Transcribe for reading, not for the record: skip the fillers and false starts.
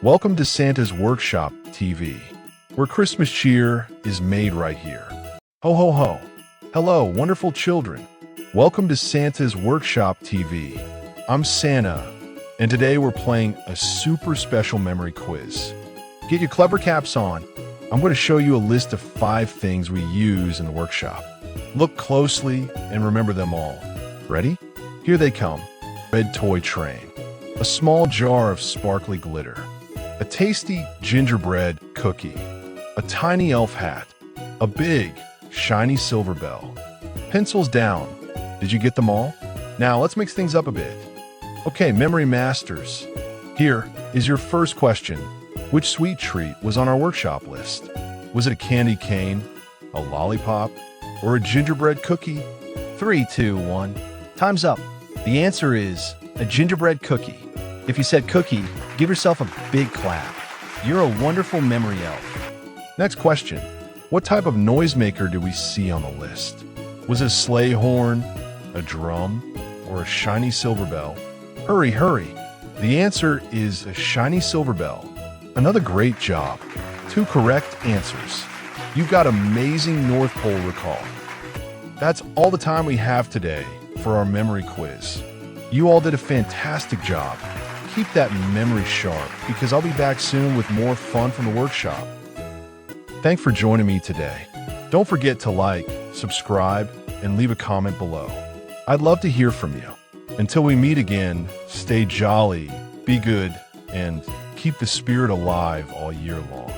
Welcome to Santa's Workshop TV, where Christmas cheer is made right here. Ho ho ho! Hello, wonderful children. Welcome to Santa's Workshop TV. I'm Santa, and today we're playing a super special memory quiz. Get your clever caps on. I'm going to show you a list of 5 things we use in the workshop. Look closely and remember them all. Ready? Here they come. Red toy train, a small jar of sparkly glitter, a tasty gingerbread cookie, a tiny elf hat, a big, shiny silver bell. Pencils down. Did you get them all? Now let's mix things up a bit. Okay, memory masters. Here is your first question. Which sweet treat was on our workshop list? Was it a candy cane, a lollipop, or a gingerbread cookie? 3, 2, 1. Time's up. The answer is a gingerbread cookie. If you said cookie, give yourself a big clap. You're a wonderful memory elf. Next question. What type of noisemaker do we see on the list? Was it a sleigh horn, a drum, or a shiny silver bell? Hurry, hurry. The answer is a shiny silver bell. Another great job. 2 correct answers. You got amazing North Pole recall. That's all the time we have today for our memory quiz. You all did a fantastic job. Keep that memory sharp because I'll be back soon with more fun from the workshop. Thanks for joining me today. Don't forget to like, subscribe, and leave a comment below. I'd love to hear from you. Until we meet again, stay jolly, be good, and keep the spirit alive all year long.